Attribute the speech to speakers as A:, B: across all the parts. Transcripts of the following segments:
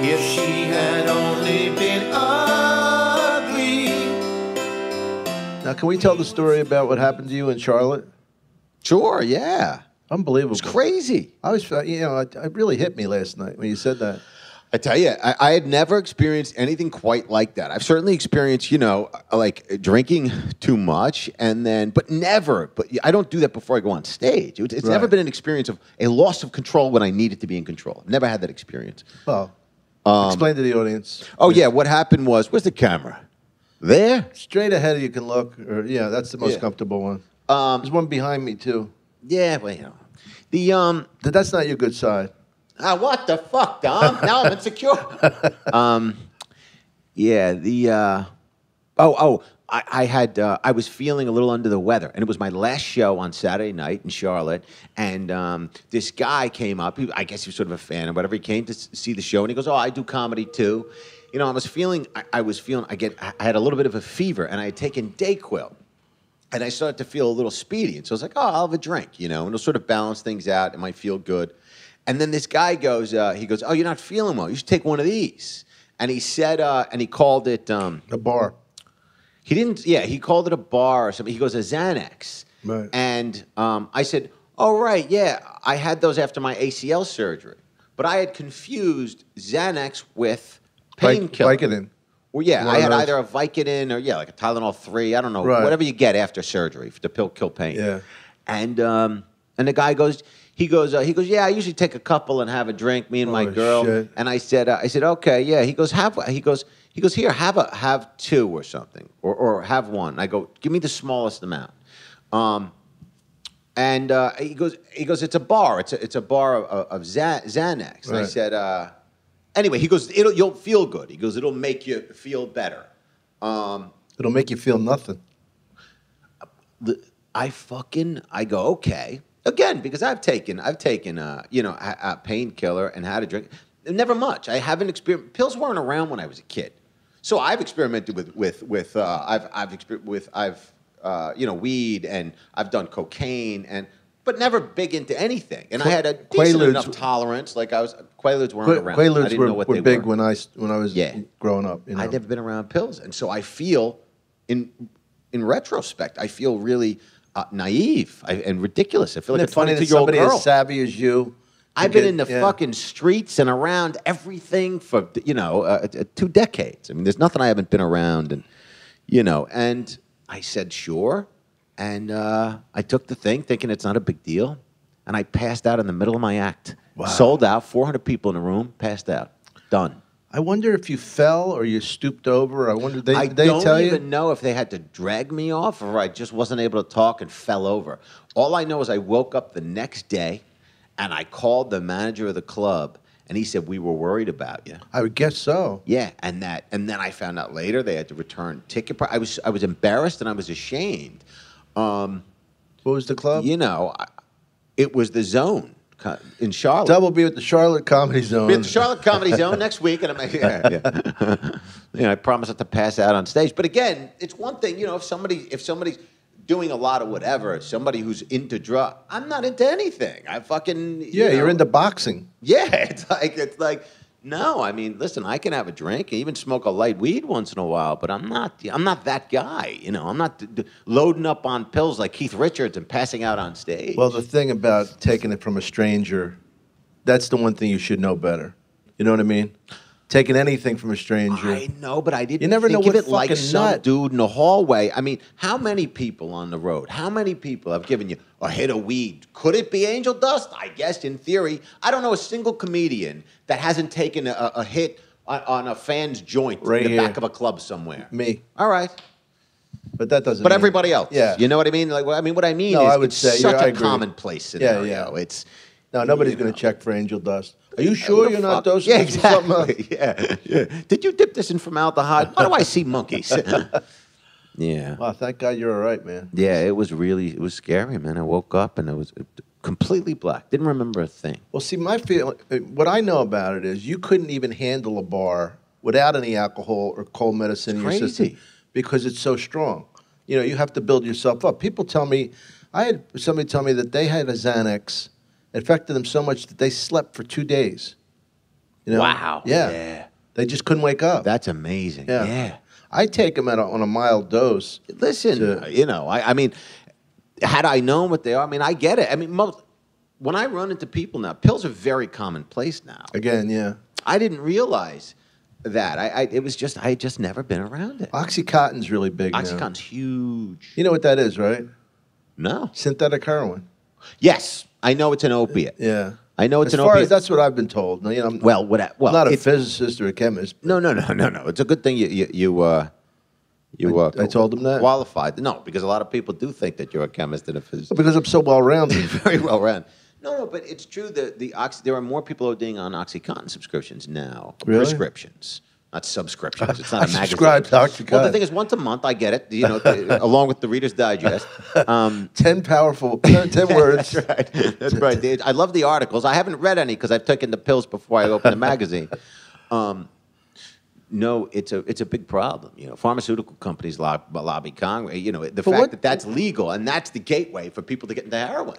A: If she had only been ugly.
B: Now, can we tell the story about what happened to you in Charlotte?
C: Sure, yeah.
B: Unbelievable.
C: It's crazy.
B: I was, it really hit me last night when you said that.
C: I tell you, I had never experienced anything quite like that. I've certainly experienced, like drinking too much, but never. But I don't do that before I go on stage. It's never been an experience of a loss of control when I needed to be in control. I've never had that experience.
B: Well, explain to the audience.
C: Oh yeah, what happened was, where's the camera? There?
B: Straight ahead you can look. Or that's the most comfortable one. There's one behind me too.
C: Yeah, well,
B: That's not your good side.
C: What the fuck, Dom? Now I'm insecure. I was feeling a little under the weather, and it was my last show on Saturday night in Charlotte, and this guy came up. I guess he was sort of a fan or whatever. He came to see the show, and he goes, "Oh, I do comedy too." I was feeling, I had a little bit of a fever, and I had taken Dayquil. And I started to feel a little speedy, and so I was like, "Oh, I'll have a drink, and it'll sort of balance things out. It might feel good." And then this guy goes, "Oh, you're not feeling well. You should take one of these." And he said, and he called it
B: a bar.
C: He didn't. Yeah, he called it a bar or something. He goes, a Xanax.
B: Right.
C: And I said, "Oh, right, yeah. I had those after my ACL surgery, but I had confused Xanax with painkiller."
B: Vicodin.
C: Well, yeah, I had either a Vicodin or like a Tylenol 3. I don't know, whatever you get after surgery to kill pain.
B: Yeah.
C: And the guy goes. He goes, yeah, I usually take a couple and have a drink, me and my girl.
B: Shit.
C: And I said, okay, yeah. He goes, here, have two or something, or have one. I go, give me the smallest amount. And he goes, it's a bar. It's a bar of Xanax. And I said, anyway, he goes, you'll feel good. He goes, it'll make you feel better.
B: It'll make you feel nothing.
C: I go, okay. Again, because I've taken a painkiller and had a drink. Never much. I haven't experienced. Pills weren't around when I was a kid, so I've experimented with weed, and I've done cocaine, but never big into anything. And I had a decent enough tolerance. Like Quaaludes weren't around.
B: Quaaludes
C: I didn't know what
B: were
C: they
B: big
C: were.
B: when I was growing up.
C: I'd never been around pills, and so I feel in retrospect, I feel really naive and ridiculous. I feel like a 22-year-old girl.
B: Somebody as savvy as you.
C: I've been in the fucking streets and around everything for 2 decades. I mean, there's nothing I haven't been around, and And I said sure, and I took the thing, thinking it's not a big deal, and I passed out in the middle of my act.
B: Wow.
C: Sold out, 400 people in the room, passed out, done.
B: I wonder if you fell or you stooped over. I wonder, did they
C: don't
B: tell you?
C: even know if they had to drag me off or I just wasn't able to talk and fell over. All I know is I woke up the next day and I called the manager of the club and he said, "We were worried about you."
B: I would guess so.
C: Yeah, and then I found out later they had to return ticket. I was embarrassed and I was ashamed.
B: What was the club?
C: It was the Zone in Charlotte.
B: Double B at the Charlotte Comedy Zone.
C: Be at the Charlotte Comedy Zone next week, and I'm like, I promise not to pass out on stage. But again, it's one thing, if somebody's doing a lot of whatever, somebody who's into drugs, I'm not into anything. I fucking
B: you're into boxing.
C: Yeah, it's like. No, I mean, listen, I can have a drink, even smoke a light weed once in a while, but I'm not that guy, I'm not loading up on pills like Keith Richards and passing out on stage.
B: Well, the thing about taking it from a stranger, that's the one thing you should know better. You know what I mean? Taking anything from a stranger.
C: I know, but I didn't
B: You never
C: think
B: know
C: of
B: what
C: it like
B: fucking
C: some
B: nut.
C: dude in the hallway. I mean, how many people on the road, how many people have given you a hit of weed? Could it be angel dust? I guess, in theory. I don't know a single comedian that hasn't taken a hit on a fan's joint
B: Right
C: in the
B: here.
C: back of a club somewhere.
B: Me.
C: All right.
B: But that doesn't
C: But
B: mean-
C: everybody else.
B: Yeah.
C: You know what I mean? Like, what I mean
B: No,
C: is
B: I would
C: it's
B: say,
C: such
B: I
C: a
B: agree.
C: commonplace scenario.
B: Yeah.
C: It's...
B: No, nobody's going to check for angel dust. Are you sure you're not dosing
C: Yeah,
B: this with something else?
C: exactly. Yeah. Did you dip this in formaldehyde? Why do I see monkeys? Yeah.
B: Wow, thank God you're all right, man.
C: Yeah, it was scary, man. I woke up and it was completely black. Didn't remember a thing.
B: Well, see, what I know about it is you couldn't even handle a bar without any alcohol or cold medicine in your system
C: Crazy.
B: because it's so strong. You have to build yourself up. People tell me, I had somebody tell me that they had a Xanax. It affected them so much that they slept for 2 days. You know?
C: Wow.
B: Yeah.
C: Yeah.
B: They just couldn't wake up.
C: That's amazing. Yeah.
B: I take them on a mild dose.
C: Listen, you know, I mean, had I known what they are, I mean, I get it. I mean, when I run into people now, pills are very commonplace now.
B: Again, yeah.
C: I didn't realize that. I had just never been around it.
B: Oxycontin's really big now.
C: Oxycontin's huge.
B: You know what that is, right?
C: No.
B: Synthetic heroin.
C: Yes, I know it's an opiate.
B: Yeah.
C: I know it's
B: as
C: an
B: far
C: opiate.
B: as that's what I've been told. You know,
C: well,
B: I'm not a physicist or a chemist.
C: No. It's a good thing you
B: I told them that?
C: Qualified. No, because a lot of people do think that you're a chemist and a physicist.
B: Because I'm so well rounded.
C: Very well rounded. No, but it's true that there are more people ODing on OxyContin subscriptions now.
B: Really?
C: Prescriptions. Not subscriptions. It's not a magazine.
B: Subscribe to OxyContin.
C: Well, the thing is, once a month, I get it, you know, along with the Reader's Digest.
B: 10 words.
C: That's right. That's right. I love the articles. I haven't read any because I've taken the pills before I open the magazine. No, it's a big problem. You know, pharmaceutical companies lobby Congress. You know, the fact that that's legal and that's the gateway for people to get into heroin.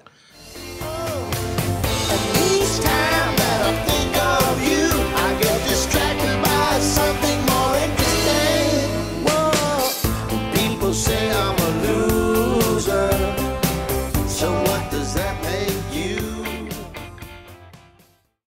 A: Each time that I